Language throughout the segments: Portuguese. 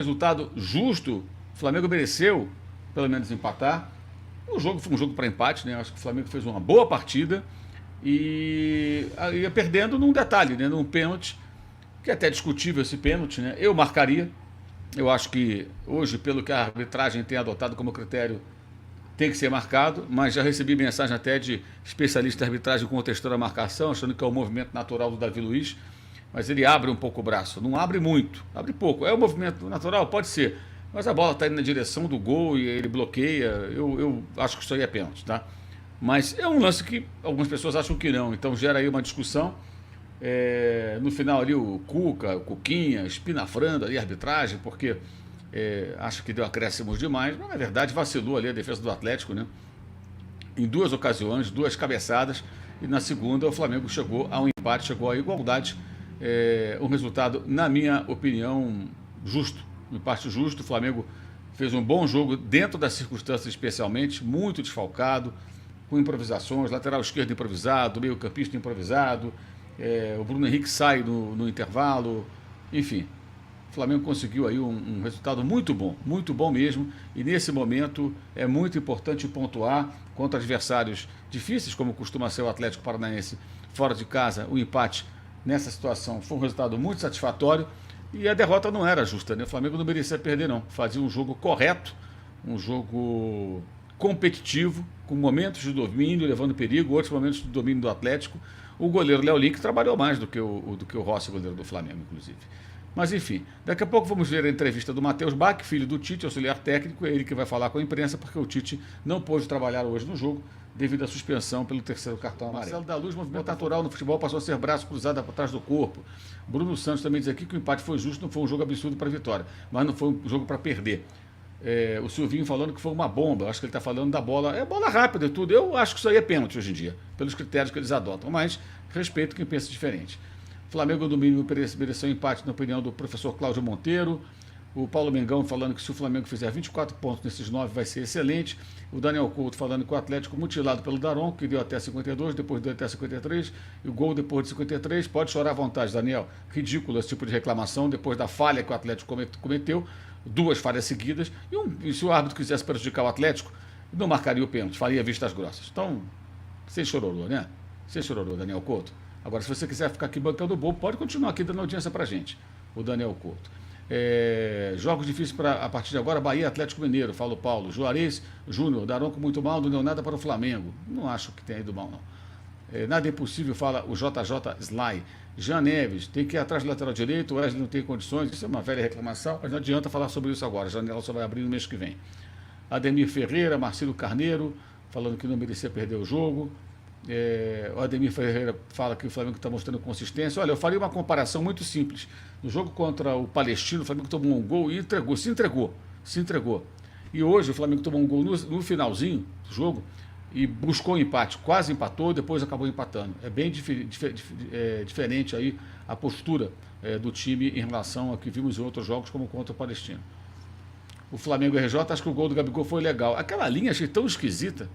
Resultado justo, o Flamengo mereceu pelo menos empatar. O jogo foi um jogo para empate, né? Acho que o Flamengo fez uma boa partida e ia perdendo num detalhe, né? Num pênalti, que é até discutível esse pênalti, né? Eu marcaria. Eu acho que hoje, pelo que a arbitragem tem adotado como critério, tem que ser marcado, mas já recebi mensagem até de especialista de arbitragem contestando a marcação, achando que é o movimento natural do Davi Luiz, mas ele abre um pouco o braço, não abre muito, abre pouco. É o movimento natural? Pode ser, mas a bola está indo na direção do gol e ele bloqueia. Eu acho que isso aí é pênalti, tá? Mas é um lance que algumas pessoas acham que não, então gera aí uma discussão. No final ali o Cuca, o Cuquinha, espinafrando ali a arbitragem, porque acho que deu acréscimos demais, mas na verdade vacilou ali a defesa do Atlético, né? Em duas ocasiões, duas cabeçadas, e na segunda o Flamengo chegou a um empate, chegou à igualdade. Um resultado, na minha opinião, justo, um empate justo. O Flamengo fez um bom jogo dentro das circunstâncias, especialmente, muito desfalcado, com improvisações, lateral esquerdo improvisado, meio campista improvisado, o Bruno Henrique sai no intervalo, enfim. O Flamengo conseguiu aí um resultado muito bom mesmo, e nesse momento é muito importante pontuar contra adversários difíceis, como costuma ser o Atlético Paranaense fora de casa. O empate nessa situação foi um resultado muito satisfatório, e a derrota não era justa, né? O Flamengo não merecia perder não, fazia um jogo correto, um jogo competitivo, com momentos de domínio, levando perigo, outros momentos de domínio do Atlético. O goleiro Léo Link trabalhou mais do que o Rossi, goleiro do Flamengo, inclusive. Mas enfim, daqui a pouco vamos ver a entrevista do Matheus Bach, filho do Tite, auxiliar técnico, é ele que vai falar com a imprensa, porque o Tite não pôde trabalhar hoje no jogo, devido à suspensão pelo terceiro cartão amarelo. Marcelo da Luz, movimento natural no futebol, passou a ser braço cruzado por trás do corpo. Bruno Santos também diz aqui que o empate foi justo, não foi um jogo absurdo para a vitória, mas não foi um jogo para perder. O Silvinho falando que foi uma bomba, acho que ele está falando da bola, bola rápida e tudo. Eu acho que isso aí é pênalti hoje em dia, pelos critérios que eles adotam, mas respeito quem pensa diferente. Flamengo, no mínimo, mereceu empate, na opinião do professor Cláudio Monteiro. O Paulo Mengão falando que se o Flamengo fizer 24 pontos nesses 9 vai ser excelente. O Daniel Couto falando que o Atlético mutilado pelo Daronco, que deu até 52, depois deu até 53, e o gol depois de 53. Pode chorar à vontade, Daniel. Ridículo esse tipo de reclamação, depois da falha que o Atlético cometeu, duas falhas seguidas, e se o árbitro quisesse prejudicar o Atlético, não marcaria o pênalti, faria vistas grossas. Então, sem chororô, né? Sem chororô, Daniel Couto. Agora, se você quiser ficar aqui bancando o bobo, pode continuar aqui dando audiência pra gente, o Daniel Couto. Jogos difíceis a partir de agora, Bahia, Atlético Mineiro, fala o Paulo. Juarez Júnior, Daronco muito mal, não deu nada para o Flamengo. Não acho que tenha ido mal, não. Nada é impossível, fala o JJ Sly. Jean Neves, tem que ir atrás do lateral direito, o Wesley não tem condições, isso é uma velha reclamação, mas não adianta falar sobre isso agora, a janela só vai abrir no mês que vem. Ademir Ferreira, Marcelo Carneiro, falando que não merecia perder o jogo. O Ademir Ferreira fala que o Flamengo está mostrando consistência. Olha, eu faria uma comparação muito simples. No jogo contra o Palestino, o Flamengo tomou um gol e se entregou. E hoje o Flamengo tomou um gol no finalzinho do jogo e buscou o empate, quase empatou, depois acabou empatando. É bem diferente aí a postura do time em relação ao que vimos em outros jogos, como contra o Palestino. O Flamengo RJ, acho que o gol do Gabigol foi legal. Aquela linha achei tão esquisita.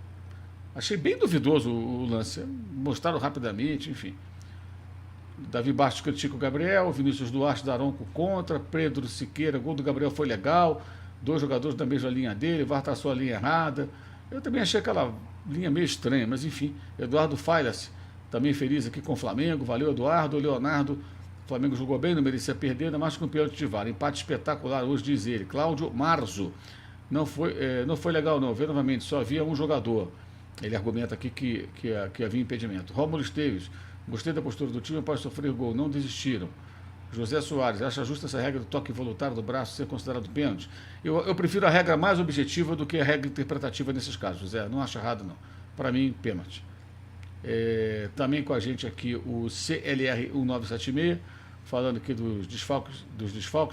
Achei bem duvidoso o lance. Mostraram rapidamente, enfim. Davi Bastos critica o Gabriel, Vinícius Duarte, Daronco contra, Pedro Siqueira, gol do Gabriel foi legal, 2 jogadores da mesma linha dele, o VAR traçou a linha errada. Eu também achei aquela linha meio estranha, mas enfim. Eduardo Failas, também feliz aqui com o Flamengo, valeu Eduardo. Leonardo, o Flamengo jogou bem, não merecia perder, ainda mais com o pênalti de VAR. Empate espetacular hoje, diz ele. Cláudio Marzo, não foi legal não, vê novamente, só havia um jogador. Ele argumenta aqui que havia impedimento. Rômulo Esteves, gostei da postura do time, após sofrer gol, não desistiram. José Soares, acha justa essa regra do toque voluntário do braço ser considerado pênalti? Eu prefiro a regra mais objetiva do que a regra interpretativa nesses casos, José, não acho errado não. Para mim, pênalti. Também com a gente aqui o CLR 1976, falando aqui dos desfalques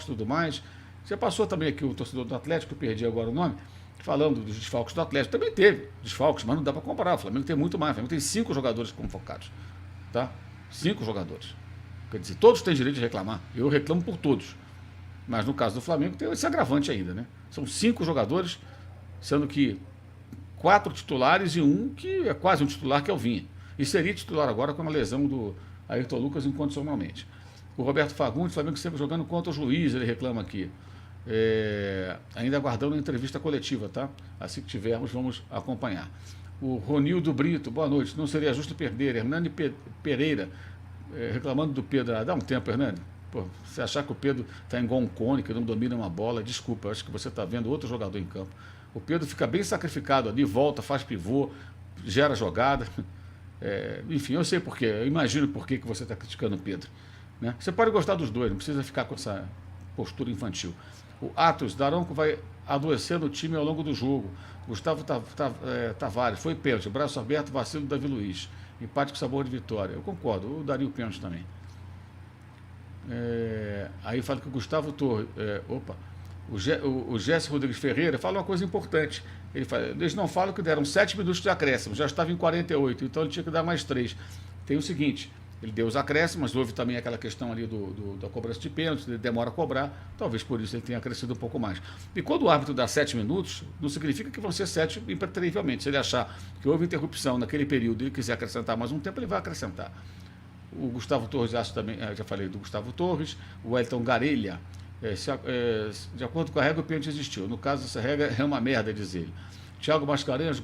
e tudo mais. Já passou também aqui o torcedor do Atlético, eu perdi agora o nome, falando dos desfalques do Atlético. Também teve desfalques, mas não dá para comparar. O Flamengo tem muito mais. O Flamengo tem 5 jogadores convocados. Tá? 5 jogadores. Quer dizer, todos têm direito de reclamar. Eu reclamo por todos. Mas no caso do Flamengo tem esse agravante ainda, né? São 5 jogadores, sendo que 4 titulares e um que é quase um titular, que é o Vinha. E seria titular agora com a lesão do Ayrton Lucas incondicionalmente. O Roberto Fagundes, o Flamengo sempre jogando contra o juiz, ele reclama aqui. ainda aguardando a entrevista coletiva, tá? Assim que tivermos, vamos acompanhar. O Ronildo Brito, boa noite. Não seria justo perder. Hernani Pereira, reclamando do Pedro. Dá um tempo, Hernani. Pô, você achar que o Pedro está igual um cone, que não domina uma bola, desculpa, eu acho que você está vendo outro jogador em campo. O Pedro fica bem sacrificado ali, volta, faz pivô, gera jogada. Enfim, eu sei porquê, eu imagino por que você está criticando o Pedro. Né? Você pode gostar dos dois, não precisa ficar com essa postura infantil. O Atos, Daronco vai adoecendo o time ao longo do jogo. Gustavo Tavares, foi pênalti, braço aberto, vacilo do Davi Luiz. Empate com sabor de vitória. Eu concordo, eu daria o pênalti também. Aí fala que o Gustavo Torres. O Jesse Rodrigues Ferreira fala uma coisa importante. Eles não falam que deram 7 minutos de acréscimo, já estava em 48, então ele tinha que dar mais 3. Tem o seguinte: ele deu os acréscimos, mas houve também aquela questão ali da cobrança de pênalti, ele demora a cobrar, talvez por isso ele tenha crescido um pouco mais. E quando o árbitro dá 7 minutos, não significa que vão ser 7 impreterivelmente. Se ele achar que houve interrupção naquele período e ele quiser acrescentar mais um tempo, ele vai acrescentar. O Gustavo Torres, acho também, já falei do Gustavo Torres, o Elton Garelha, de acordo com a regra, o pênalti existiu. No caso, essa regra é uma merda, diz ele. Thiago Mascarenhas,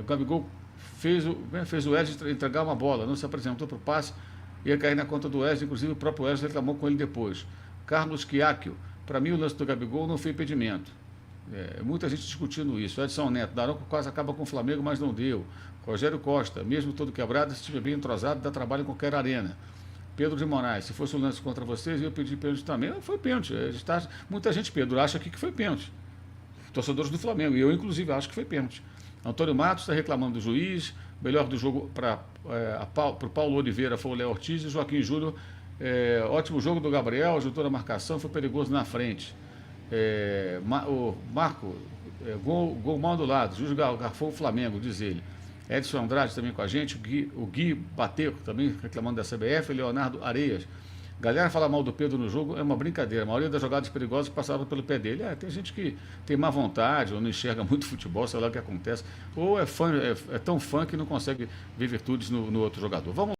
Gabigol fez o Wesley entregar uma bola, não se apresentou para o passe, ia cair na conta do Wesley, inclusive o próprio Wesley reclamou com ele depois. Carlos Chiacchio, para mim o lance do Gabigol não foi impedimento. Muita gente discutindo isso. Edson Neto, Daronco quase acaba com o Flamengo, mas não deu. Rogério Costa, mesmo todo quebrado, se estiver bem entrosado, dá trabalho em qualquer arena. Pedro de Moraes, se fosse um lance contra vocês, eu pedi pênalti também. Não foi pênalti. Muita gente, Pedro, acha aqui que foi pênalti. Torcedores do Flamengo, e eu inclusive acho que foi pênalti. Antônio Matos está reclamando do juiz. Melhor do jogo para o Paulo Oliveira foi o Léo Ortiz e Joaquim Júnior. Ótimo jogo do Gabriel, ajudou na marcação, foi perigoso na frente. O Marco, gol mal do lado, juiz garfou o Flamengo, diz ele. Edson Andrade também com a gente, o Gui Bateu também reclamando da CBF, Leonardo Areias. Galera falar mal do Pedro no jogo é uma brincadeira. A maioria das jogadas perigosas passavam pelo pé dele. Tem gente que tem má vontade, ou não enxerga muito futebol, sei lá o que acontece. Ou é tão fã que não consegue ver virtudes no outro jogador. Vamos